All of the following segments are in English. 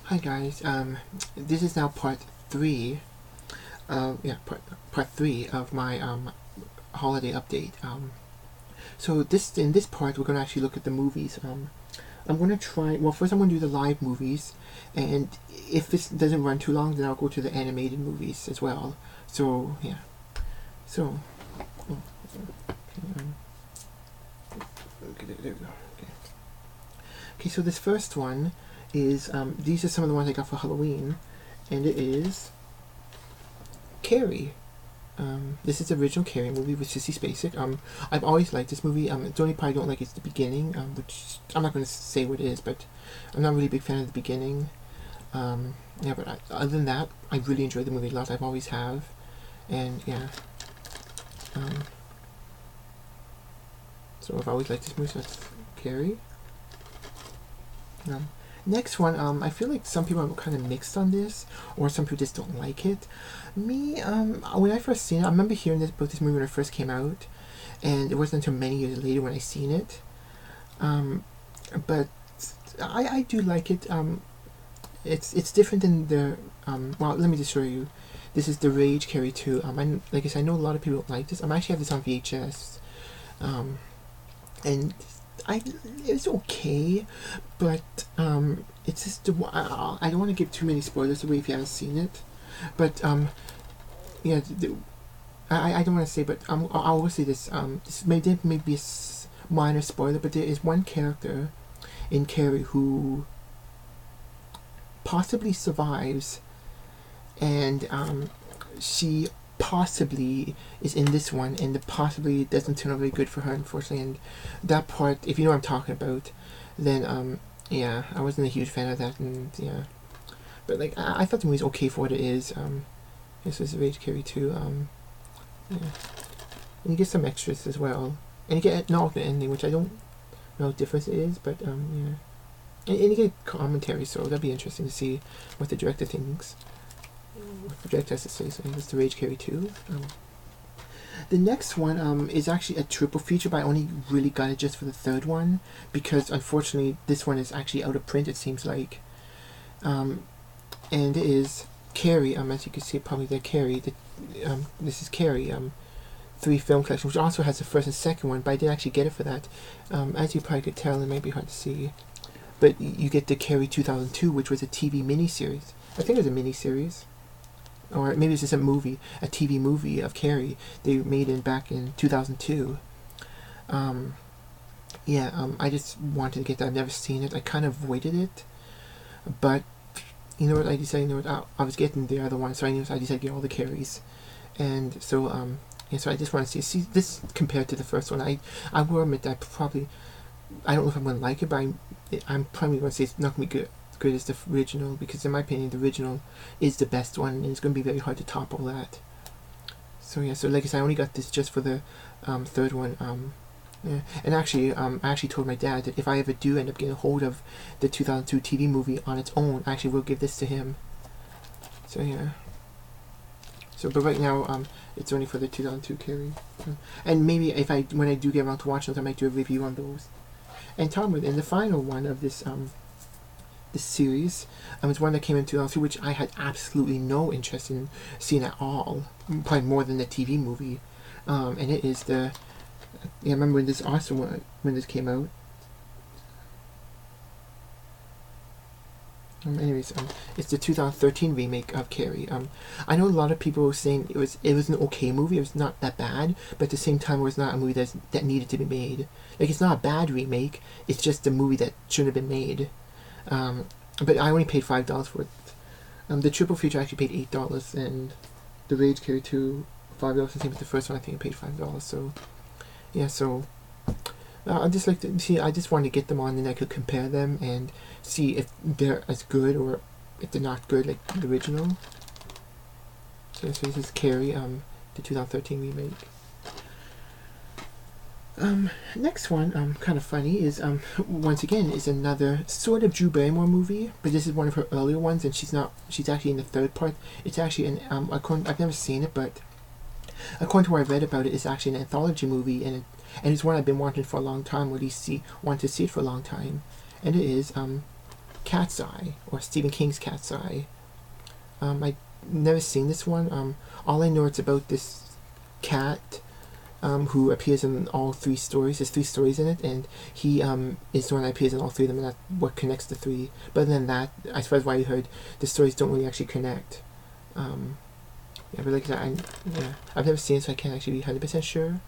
Hi guys. This is now part three. Part three of my holiday update. So in this part we're gonna actually look at the movies. I'm gonna try. Well, first I'm gonna do the live movies, and if this doesn't run too long, then I'll go to the animated movies as well. So yeah. So. Okay, there we go. Okay, so this first one is, these are some of the ones I got for Halloween, and it is Carrie. This is the original Carrie movie with Sissy Spacek. I've always liked this movie. The only part I don't like is the beginning, which I'm not going to say what it is, but I'm not really a big fan of the beginning. Yeah, but other than that, I really enjoyed the movie a lot. I've always have, and yeah. So I've always liked this movie, so that's Carrie. Next one, I feel like some people are kind of mixed on this, or some people just don't like it. Me, when I first seen it, I remember hearing about this movie when it first came out, and it wasn't until many years later when I seen it. But I do like it. It's different than the well, let me just show you. This is The Rage Carrie 2. Like I said, I know a lot of people don't like this. I actually have this on VHS, and it's okay, but it's just I don't want to give too many spoilers away if you haven't seen it, but yeah, I don't want to say, but I will say this. This may be a minor spoiler, but there is one character in Carrie who possibly survives, and she possibly is in this one, and the possibly doesn't turn out very good for her, unfortunately. And that part, if you know what I'm talking about, then yeah, I wasn't a huge fan of that, and yeah, but like I thought the movie's okay for what it is. This is Rage Carrie 2. Yeah, and you get some extras as well, and you get an alternate ending, which I don't know what difference it is, but yeah, and you get commentary, so that'd be interesting to see what the director thinks. What the director has to say. So it's The Rage Carrie 2. The next one is actually a triple feature, but I only really got it just for the third one, because unfortunately this one is actually out of print, it seems like. And it is Carrie, as you can see probably there, Carrie. This is Carrie 3 film collection, which also has the first and second one, but I didn't actually get it for that. As you probably could tell, it might be hard to see, but you get the Carrie 2002, which was a TV miniseries. I think it was a miniseries. Or maybe it's just a movie, a TV movie of Carrie they made back in 2002. Yeah, I just wanted to get that. I've never seen it. I kind of avoided it, but you know what? I decided, you know what? I was getting the other one, so I decided to get all the Carries, and so yeah. So I just want to see this compared to the first one. I will admit that I don't know if I'm gonna like it, but I'm probably gonna say it's not gonna be good as the original, because in my opinion the original is the best one, and it's going to be very hard to top all that. So yeah, so like I said, I only got this just for the third one. Yeah. And actually I actually told my dad that if I ever do end up getting a hold of the 2002 TV movie on its own, I actually will give this to him. So yeah, so but right now it's only for the 2002 Carrie, and maybe when I do get around to watching those, I might do a review on those. And the final one of this series it's one that came in 2002, which I had absolutely no interest in seeing at all, probably more than the TV movie, and it is I remember when this came out. Anyways, it's the 2013 remake of Carrie. I know a lot of people were saying it was an okay movie. It was not that bad, but at the same time, it was not a movie that needed to be made. Like, it's not a bad remake. It's just a movie that shouldn't have been made. But I only paid $5 for it. The triple feature I actually paid $8, and The Rage Carrie 2 $5. The same as the first one. I think I paid $5. So yeah, so I just like to see. I just wanted to get them on, and I could compare them and see if they're as good or if they're not good like the original. So this is Carrie, the 2013 remake. Next one, kind of funny, is once again is another sort of Drew Barrymore movie, but this is one of her earlier ones, and she's actually in the third part. It's actually I've never seen it, but according to what I read about it, it's actually an anthology movie, and it's one I've been wanting for a long time, or at least want to see it for a long time, and it is Cat's Eye, or Stephen King's Cat's Eye. I never seen this one. All I know it's about this cat who appears in all three stories. There's three stories in it, and he is the one that appears in all three of them, and that's what connects the three. But other than that, as far as what I heard, the stories don't really actually connect. Yeah, but like that, I've never seen it, so I can't actually be 100% sure.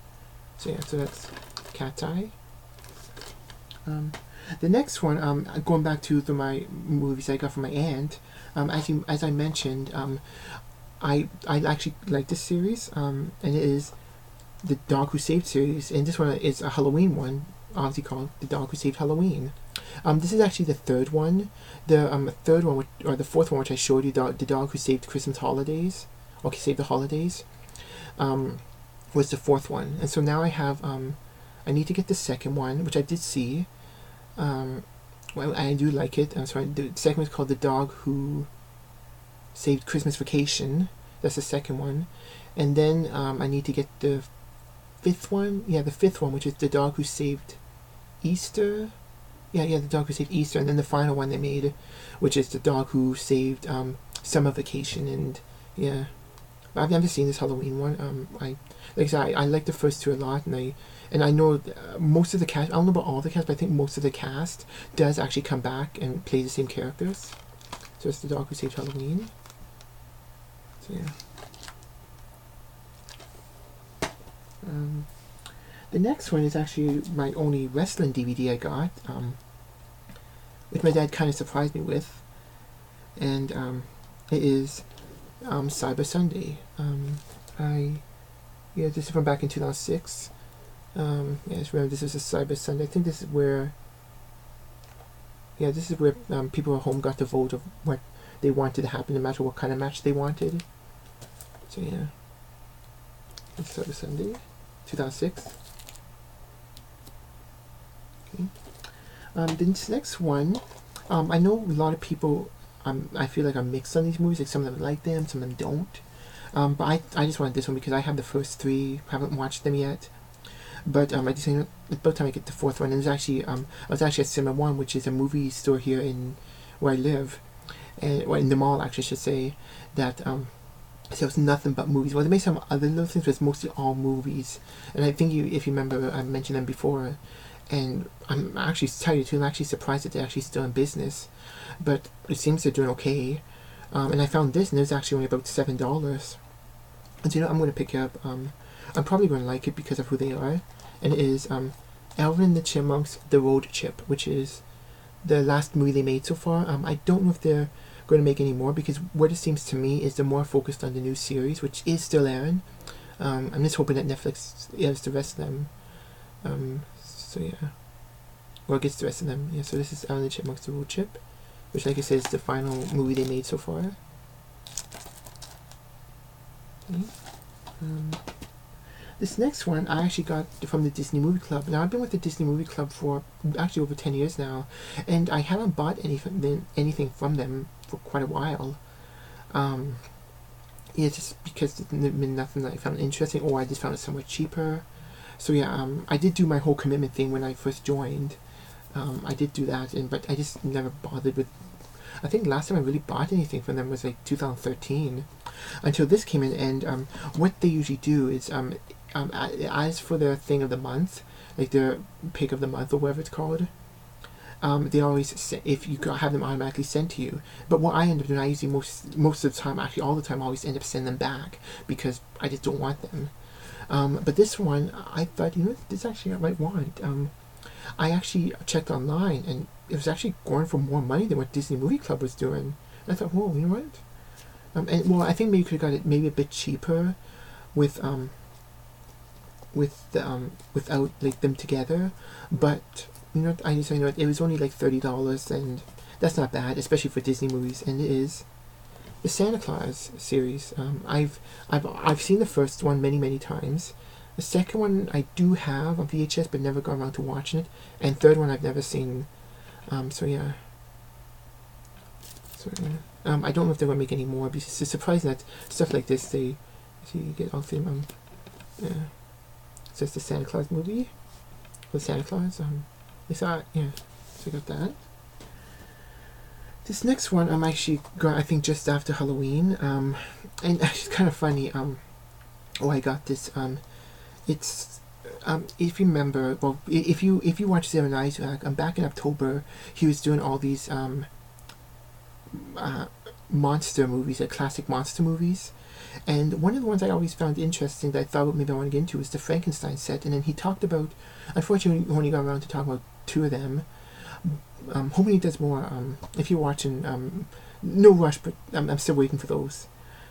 So yeah, so that's Cat's Eye. The next one, going back to my movies I got from my aunt, as I mentioned, I actually like this series, and it is the Dog Who Saved series, and this one is a Halloween one, obviously called The Dog Who Saved Halloween. This is actually the third one. The third one, or the fourth one, which I showed you, the Dog Who Saved Christmas Holidays, okay, Saved the Holidays, was the fourth one. And so now I have, I need to get the second one, which I did see. Well, I do like it. I'm sorry. The second one is called The Dog Who Saved Christmas Vacation. That's the second one. And then I need to get the fifth one. Yeah, the fifth one, which is The Dog Who Saved Easter. Yeah, The Dog Who Saved Easter. And then the final one they made, which is The Dog Who Saved Summer Vacation. And yeah, I've never seen this Halloween one. Like I said, I like the first two a lot, and I know most of the cast. I don't know about all the cast, but I think most of the cast does actually come back and play the same characters. So it's The Dog Who Saved Halloween. So yeah. The next one is actually my only wrestling DVD I got, which my dad kind of surprised me with, and it is Cyber Sunday. This is from back in 2006. Just remember, this is a Cyber Sunday. I think this is where, people at home got to vote of what they wanted to happen, no matter what kind of match they wanted. So yeah, it's Cyber Sunday, 2006. Okay. This next one, I know a lot of people. I feel like I'm mixed on these movies. Like some of them like them, some of them don't. But I just wanted this one because I have the first three, haven't watched them yet. But I just it's about time I get the fourth one. And there's actually I was actually at Cinema One, which is a movie store here in where I live, and in the mall actually I should say, that sells nothing but movies. Well, they make some other little things, but it's mostly all movies. And I think if you remember, I mentioned them before. And I'm actually, to tell you the truth, I'm actually surprised that they're actually still in business. But it seems they're doing okay. And I found this, and it was actually only about $7. And so, I'm going to pick it up. I'm probably going to like it because of who they are. And it is Alvin and the Chipmunks, The Road Chip, which is the last movie they made so far. I don't know if they're going to make any more, because what it seems to me is they're more focused on the new series, which is still airing. I'm just hoping that Netflix airs the rest of them. So yeah, or gets the rest of them. Yeah, so this is Alvin and the Chipmunks, The Road Chip, which, like I said, is the final movie they made so far. Okay. This next one I actually got from the Disney Movie Club. Now, I've been with the Disney Movie Club for actually over 10 years now, and I haven't bought anything from them for quite a while. Just because there's been nothing that I found interesting, or I just found it somewhat cheaper. So yeah, I did do my whole commitment thing when I first joined. I did do that, but I just never bothered with. I think last time I really bought anything from them was like 2013, until this came in. And what they usually do is, as for their thing of the month, like their pick of the month or whatever it's called, they always if you have them automatically sent to you. But what I end up doing, I usually most of the time, actually all the time, I always end up sending them back because I just don't want them. But this one, I thought, this actually I might want. I actually checked online, and it was actually going for more money than what Disney Movie Club was doing. And I thought, whoa, you know what? I think maybe you could have got it maybe a bit cheaper, without like them together. But I just it was only like $30, and that's not bad, especially for Disney movies. And it is the Santa Claus series. I've seen the first one many times. The second one I do have on VHS, but never gone around to watching it. And third one I've never seen. So yeah. I don't know if they're gonna make any more, because it's surprising that stuff like this you get all three. So it's the Santa Claus movie with Santa Claus. So I got that. This next one I'm actually got, I think, just after Halloween. And it's kind of funny. I got this. It's if you remember, well, if you watch Zero Isaac, back in October, he was doing all these monster movies, like classic monster movies. And one of the ones I always found interesting that I thought maybe I want to get into was the Frankenstein set. And then he talked about, unfortunately, we only got around to talk about two of them. Hoping he does more. If you're watching, no rush, but I'm still waiting for those.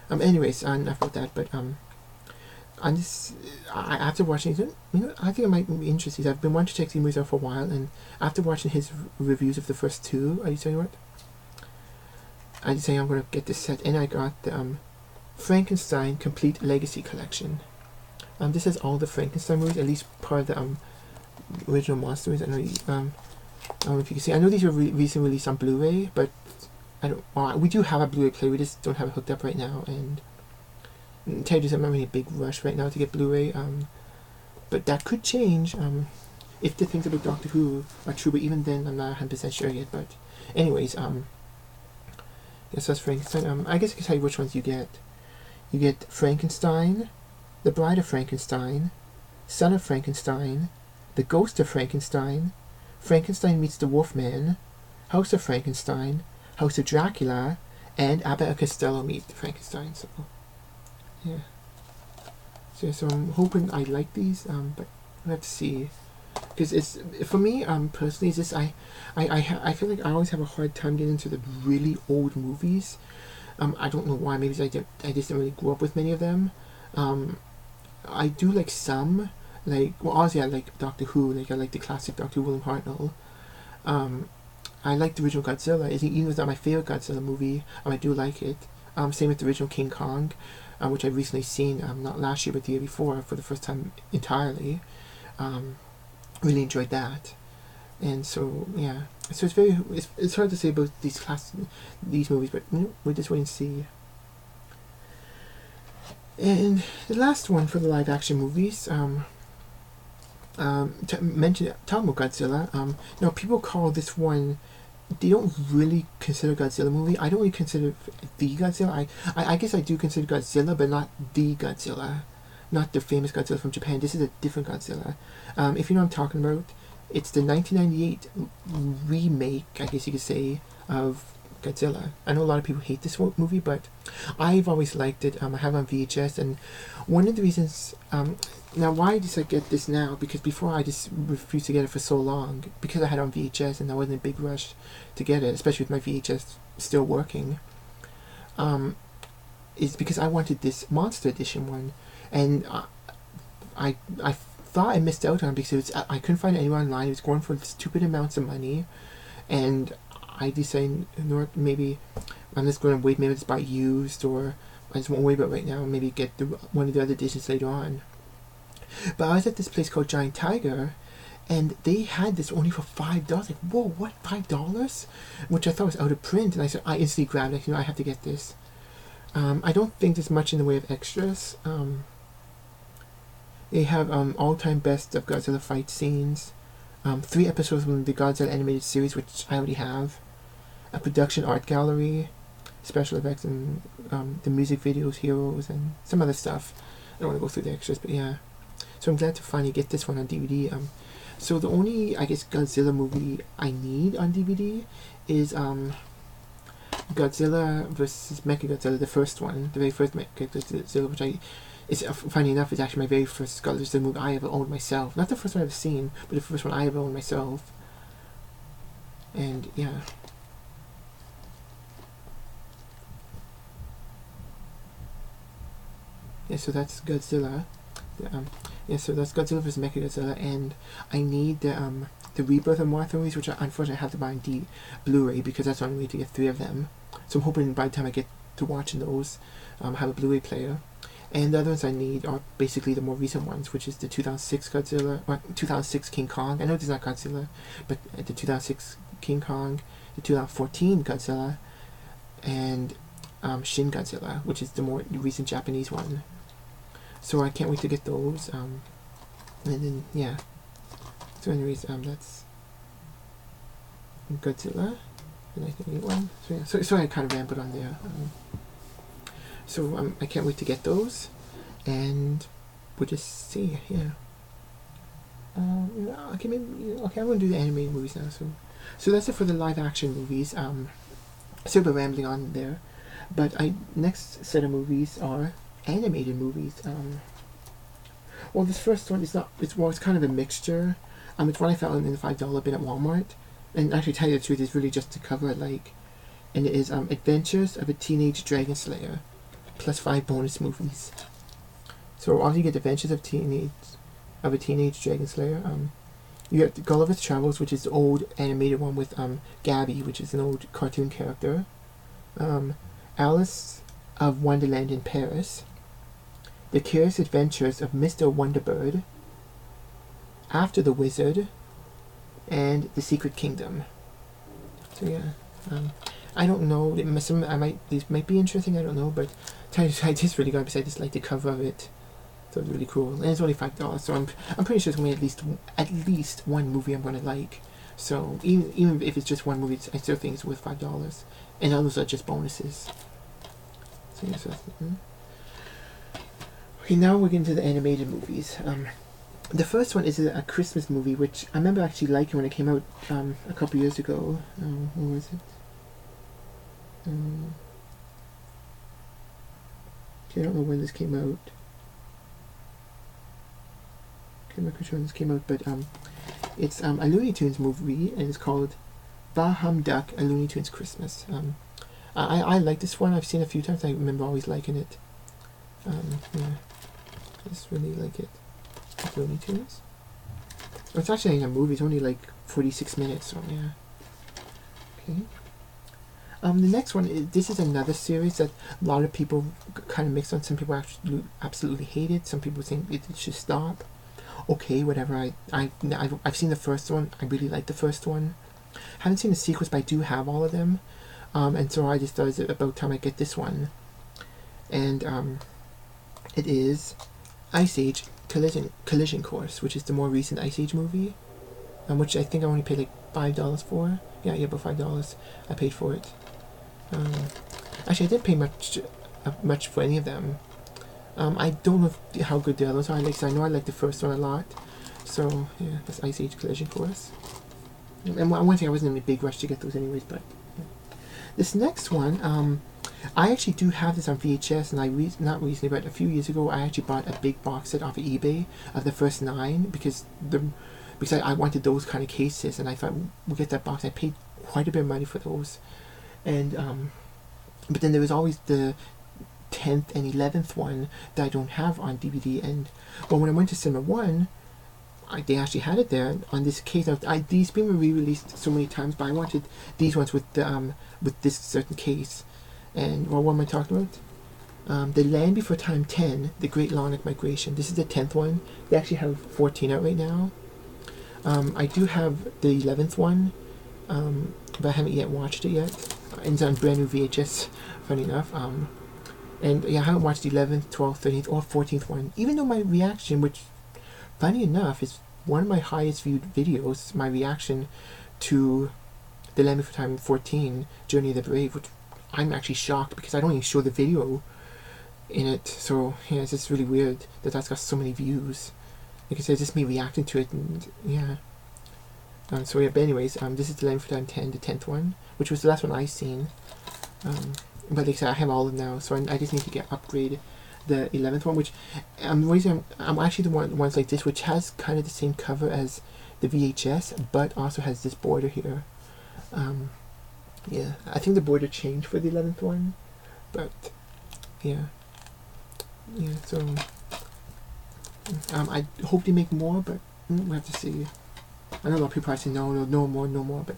Anyways, enough about that. But on this, after watching it, I think I might be interested. I've been wanting to check these movies out for a while, and after watching his reviews of the first two, I tell you what, I just say I'm going to get this set, and I got the Frankenstein Complete Legacy Collection. This has all the Frankenstein movies, at least part of the original monster movies. I don't know if you can see. I know these were recently released on Blu-ray, but I don't. Well, we do have a Blu-ray player. We just don't have it hooked up right now. And tell you, I'm not in a big rush right now to get Blu-ray. But that could change. If the things about Doctor Who are true. But even then, I'm not 100% sure yet. But anyways, yes, that's Frankenstein. I guess I can tell you which ones you get. You get Frankenstein, The Bride of Frankenstein, Son of Frankenstein, The Ghost of Frankenstein, Frankenstein Meets the Wolfman, House of Frankenstein, House of Dracula, and Abbott and Costello Meet Frankenstein. So, yeah. So I'm hoping I like these, but we'll have to see. Because it's, for me, personally, it's just, I feel like I always have a hard time getting into the really old movies. I don't know why. Maybe I just didn't really grow up with many of them. I do like some. Like, well, obviously I like Doctor Who. Like, I like the classic Doctor Who, William Hartnell. I like the original Godzilla. Even though it's not my favorite Godzilla movie, I do like it. Same with the original King Kong, which I've recently seen, not last year but the year before, for the first time entirely. Really enjoyed that. And so, yeah. So it's hard to say about these movies, but we'll just wait and see. And the last one for the live action movies, talking about Godzilla. Now people call this one, they don't really consider Godzilla a movie. I don't really consider the Godzilla. I guess I do consider Godzilla, but not the Godzilla, not the famous Godzilla from Japan. This is a different Godzilla. If you know what I'm talking about, it's the 1998 remake, I guess you could say, of Godzilla. I know a lot of people hate this movie, but I've always liked it. I have it on VHS, and one of the reasons, now why did I get this now? Because before I just refused to get it for so long, because I had it on VHS and I wasn't in a big rush to get it, especially with my VHS still working, is because I wanted this Monster Edition one, and I thought I missed out on it because I couldn't find it anywhere online. It was going for stupid amounts of money, and I decided, maybe I'm just going to wait, maybe it's buy used, or I just won't wait about right now, maybe get one of the other editions later on. But I was at this place called Giant Tiger, and they had this only for $5. Like, whoa, what, $5? Which I thought was out of print, and I instantly grabbed it. I have to get this. I don't think there's much in the way of extras. They have all-time best of Godzilla fight scenes, 3 episodes from the Godzilla animated series, which I already have, a production art gallery, special effects, and the music videos, heroes, and some other stuff. I don't want to go through the extras, but yeah. So I'm glad to finally get this one on DVD. So the only, I guess, Godzilla movie I need on DVD is Godzilla vs. Mechagodzilla, the first one, the very first Mechagodzilla, which funny enough, it's actually my very first Godzilla movie I ever owned myself. Not the first one I've ever seen, but the first one I ever owned myself. And yeah. Yeah, so that's Godzilla. So that's Godzilla vs. Mechagodzilla, and I need the Rebirth of Mothra movies, which I unfortunately have to buy on Blu-ray because that's the only way to get 3 of them. So I'm hoping by the time I get to watching those, have a Blu-ray player. And the other ones I need are basically the more recent ones, which is the 2006 Godzilla, or 2006 King Kong. I know this is not Godzilla, but the 2006 King Kong, the 2014 Godzilla, and Shin Godzilla, which is the more recent Japanese one. So I can't wait to get those. And then yeah. So anyways, that's Godzilla. the 1981. So yeah, so I kind of rambled on there. So I can't wait to get those, and we'll just see. Yeah. Okay, maybe okay. I'm gonna do the animated movies now. So that's it for the live action movies. Still been rambling on there, but next set of movies are animated movies. Well, this first one is not. It's kind of a mixture. It's one I found in the $5 bin at Walmart, and actually, tell you the truth, it's really just the cover I like, and it is Adventures of a Teenage Dragon Slayer, plus 5 bonus movies. So obviously, you get Adventures of a Teenage Dragon Slayer. You get Gulliver's Travels, which is the old animated one with Gabby, which is an old cartoon character. Alice of Wonderland in Paris. The Curious Adventures of Mr. Wonderbird. After the Wizard. And The Secret Kingdom. So yeah, I don't know. These might be interesting. I don't know, but I just really got beside. Just like the cover of it. So it's really cool, and it's only $5. So I'm pretty sure it's gonna be at least one movie I'm gonna like. So even if it's just one movie, I still think it's worth $5, and others are just bonuses. So yeah, okay, now we're getting to the animated movies. The first one is a Christmas movie, which I remember actually liking when it came out a couple years ago. What was it? I don't know when this came out. I'm not sure when this came out, but it's a Looney Tunes movie, and it's called Bah Humduck, A Looney Tunes Christmas. I like this one. I've seen it a few times. I remember always liking it. Yeah, I just really like it. Looney Tunes. It's actually in a movie. It's only like 46 minutes, so yeah. Okay. The next one, this is another series that a lot of people kind of mix on. Some people actually absolutely hate it. Some people think it should stop. Okay, whatever. I've seen the first one. I really like the first one. Haven't seen the sequels, but I do have all of them. And so I just thought it's about time I get this one. And it is Ice Age Collision Course, which is the more recent Ice Age movie, which I think I only paid like $5 for. Yeah, about $5 I paid for it. Actually, I didn't pay much for any of them. I don't know how good the others are. I know I like the first one a lot. So yeah, that's Ice Age Collision Course. And one thing, I wasn't in a big rush to get those anyways. But yeah. This next one, I actually do have this on VHS, and not recently, but a few years ago, I actually bought a big box set off of eBay of the first 9 because I wanted those kind of cases, and I thought we'll get that box. I paid quite a bit of money for those, and but then there was always the 10th and 11th one that I don't have on DVD. And well, when I went to Cinema One, they actually had it there on this case. These been re-released so many times, but I wanted these ones with this certain case. And well, what am I talking about? The Land Before Time 10, The Great Larnac Migration. This is the 10th one. They actually have 14 out right now. I do have the 11th one, but I haven't yet watched it yet. It's on brand new VHS, funny enough. And yeah, I haven't watched the 11th, 12th, 13th, or 14th one. Even though my reaction, which, funny enough, is one of my highest viewed videos, my reaction to The Land Before Time 14, Journey of the Brave, which I'm actually shocked because I don't even show the video in it. So yeah, it's just really weird that that's got so many views. Like I said, it's just me reacting to it, and yeah. So yeah, but anyways, this is The Land Before Time 10, the 10th one, which was the last one I seen. But like I said, I have all of them now, so I just need to upgrade the 11th one, which I'm actually the ones like this, which has kind of the same cover as the VHS, but also has this border here. Yeah, I think the border changed for the 11th one, but yeah, so I hope they make more, but we'll have to see. I know a lot of people are saying no more, but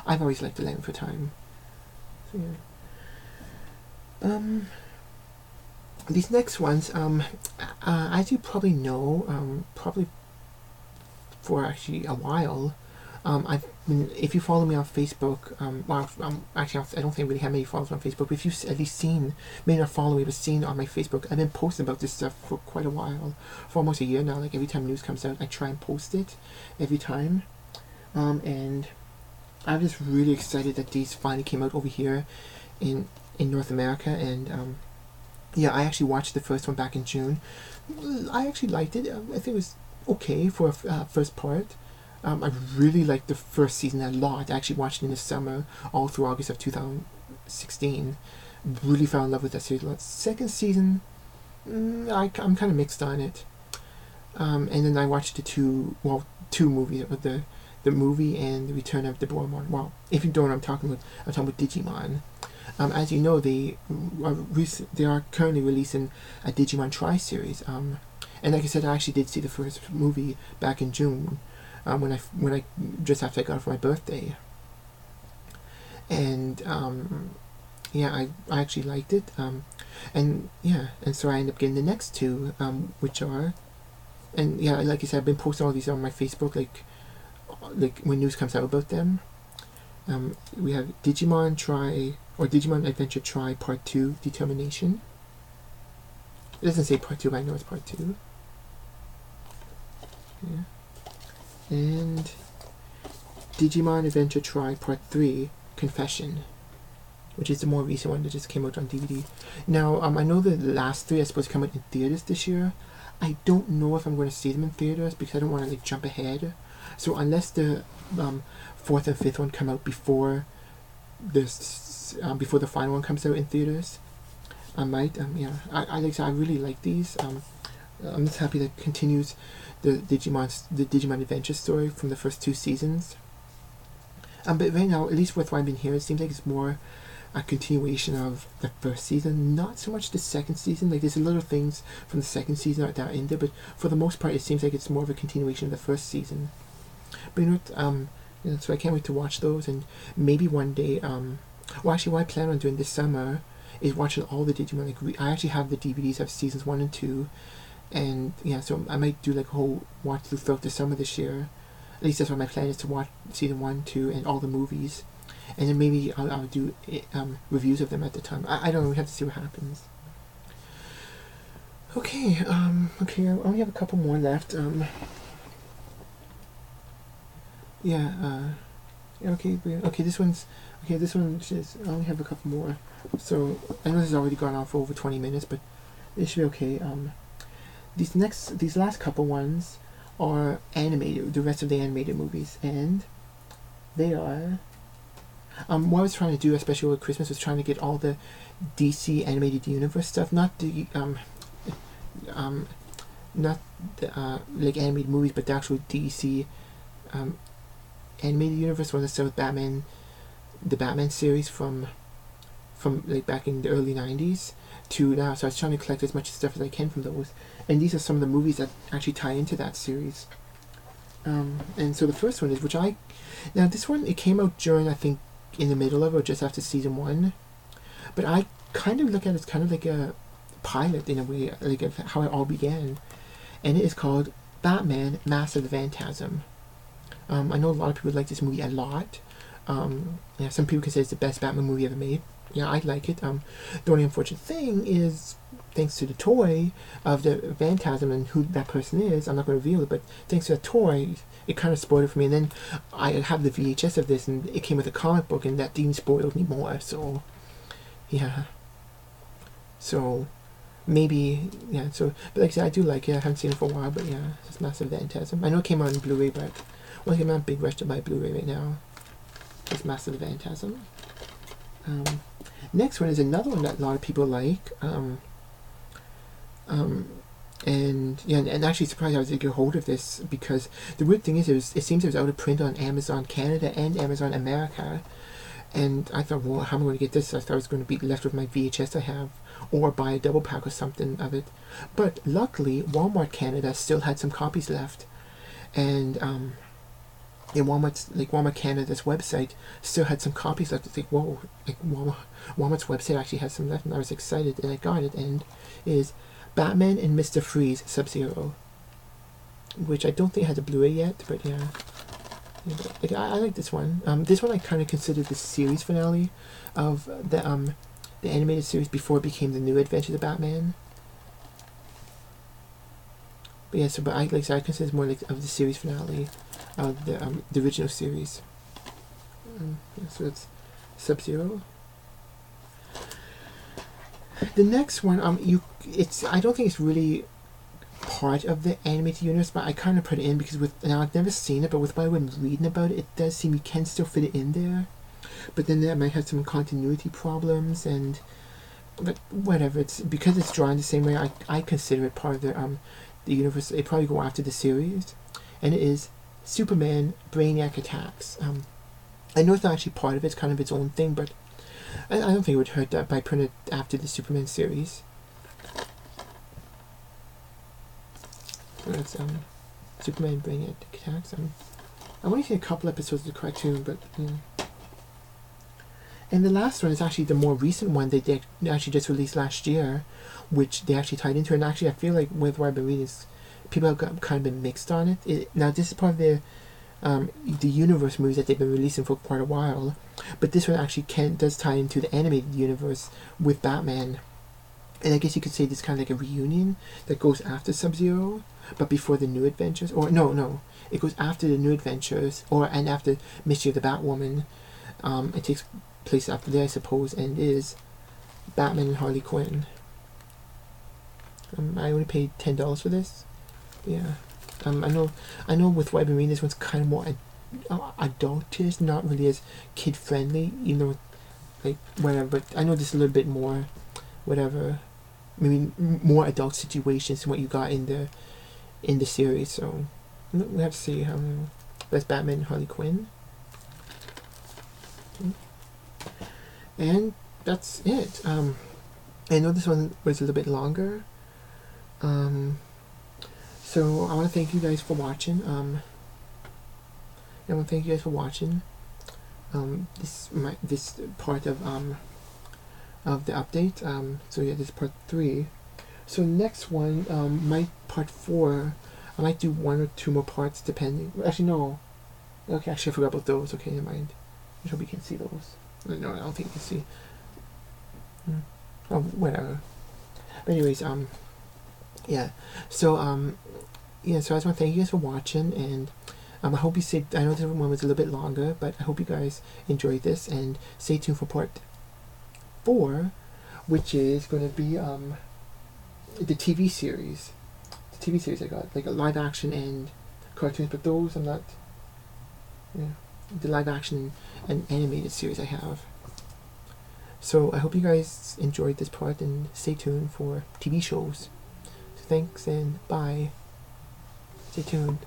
I've always liked The Land Before Time. So yeah. These next ones, as you probably know, probably for actually a while, if you follow me on Facebook, actually I don't think I really have many followers on Facebook, but if you've at least may not follow me, but seen on my Facebook, I've been posting about this stuff for quite a while, for almost a year now. Like every time news comes out, I try and post it every time, and I'm just really excited that these finally came out over here in North America, and yeah, I actually watched the first one back in June. I actually liked it. I think it was okay for a first part. I really liked the first season a lot. I actually watched it in the summer, all through August of 2016. Really fell in love with that series a lot. Second season, I'm kind of mixed on it. And then I watched the two movies, the movie and the Return of the Boromon. Well, if you don't know what I'm talking about Digimon. As you know, they are currently releasing a Digimon Tri series. And like I said, I actually did see the first movie back in June, when I just after I got it for my birthday. And yeah, I actually liked it. And yeah, and so I ended up getting the next two, which are, and yeah, like I said, I've been posting all these on my Facebook, like when news comes out about them. We have Digimon Adventure Tri Part 2 Determination. It doesn't say Part 2, but I know it's Part 2. Yeah. And Digimon Adventure Tri Part 3 Confession, which is the more recent one that just came out on DVD. Now, I know the last three are supposed to come out in theaters this year. I don't know if I'm going to see them in theaters because I don't want to jump ahead. So unless the fourth and fifth one come out before this, before the final one comes out in theaters, I might. Yeah, I really like these. I'm just happy that it continues the Digimon Adventure story from the first two seasons. But right now, at least with what I've been hearing, it seems like it's more a continuation of the first season, not so much the second season. Like, there's a lot of things from the second season that are in there, but for the most part, it seems like it's more of a continuation of the first season. But you know what, so I can't wait to watch those, and maybe one day, well, actually, what I plan on doing this summer is watching all the Digimon. Like, I actually have the DVDs of seasons 1 and 2, and yeah, so I might do like a whole watch throughout the summer this year. At least that's what my plan is, to watch season 1, 2, and all the movies. And then maybe I'll do reviews of them at the time. I don't know, we have to see what happens. Okay, okay, I only have a couple more left. This one says I only have a couple more. So, I know this has already gone on for over 20 minutes, but it should be okay. These last couple ones are animated, the rest of the animated movies, and they are, what I was trying to do, especially over Christmas, was trying to get all the DC Animated Universe stuff, not the like animated movies, but the actual DC Animated Universe, one that's with Batman, the Batman series from like back in the early 90s to now. So I was trying to collect as much stuff as I can from those, and these are some of the movies that actually tie into that series. And so the first one is, now this one, it came out during, I think, in the middle of or just after season 1, but I kind of look at it as kind of like a pilot in a way, like how it all began, and it is called Batman Mask of the Phantasm. I know a lot of people like this movie a lot. Yeah, some people can say it's the best Batman movie ever made. Yeah, I like it. The only unfortunate thing is, thanks to the toy of the Phantasm and who that person is, I'm not going to reveal it, but thanks to the toy, it kind of spoiled it for me. And then I have the VHS of this, and it came with a comic book, and that didn't spoiled me more. So, yeah. So, maybe, yeah. So, but like I said, I do like it. I haven't seen it for a while, but yeah, it's Massive Phantasm. I know it came out on Blu-ray, but well, I'm not a big rush to buy Blu-ray right now. It's Massive Phantasm. Next one is another one that a lot of people like. And yeah, and actually surprised I was able to get hold of this, because the weird thing is, it seems it was out of print on Amazon Canada and Amazon America. And I thought, well, how am I going to get this? I thought I was going to be left with my VHS I have, or buy a double pack or something of it. But luckily, Walmart Canada still had some copies left, and in Walmart Canada's website still had some copies left. It's like, whoa, like Walmart's website actually has some left, and I was excited, and I got it, and it is Batman and Mr. Freeze Sub-Zero, which I don't think has a Blu-ray yet, but yeah. Like, I like this one. This one I kind of consider the series finale of the animated series before it became the New Adventures of Batman. But yeah, so I consider it more like of the series finale of the original series. So it's Sub-Zero. The next one, I don't think it's really part of the animated universe, but I kind of put it in because now I've never seen it, but with what I've been reading about it, it does seem you can still fit it in there. But then that might have some continuity problems, but whatever. It's because it's drawn the same way. I consider it part of the universe. They probably go after the series, and it is Superman Brainiac Attacks. I know it's not actually part of it. It's kind of its own thing, but I don't think it would hurt that by putting it after the Superman series. So that's Superman Brainiac Attacks. I've only seen a couple episodes of the cartoon, but and the last one is actually the more recent one they actually just released last year, which they actually tied into. And actually, I feel like with what I've been reading, people have kind of been mixed on it. Now this is part of the universe movies that they've been releasing for quite a while, but this one actually does tie into the animated universe with Batman. And I guess you could say this is kind of like a reunion that goes after Sub-Zero, but before the New Adventures. Or no, it goes after the New Adventures, and after Mystery of the Batwoman. It takes place after there, I suppose, and is Batman and Harley Quinn. I only paid $10 for this. Yeah. I know with what I've been reading, this one's kind of more adultish, not really as kid friendly, even though, like, whatever. But I know this is a little bit more, whatever, maybe more adult situations than what you got in the series. So we have to see how that's Batman and Harley Quinn. And that's it. I know this one was a little bit longer. So I want to thank you guys for watching. This part of the update. So yeah, this is part 3. So next one, part 4. I might do 1 or 2 more parts depending. Actually no. Okay, actually I forgot about those. Okay, never mind. I hope you can see those. No, I don't think you can see. Oh, whatever. But anyways, yeah. So yeah. So I just want to thank you guys for watching, and I hope you stayed. I know this one was a little bit longer, but I hope you guys enjoyed this, and stay tuned for part 4, which is going to be the TV series. The TV series I got, like a live action and cartoons, but those I'm not. Yeah, the live action and animated series I have. So I hope you guys enjoyed this part, and stay tuned for TV shows. So thanks and bye. Stay tuned.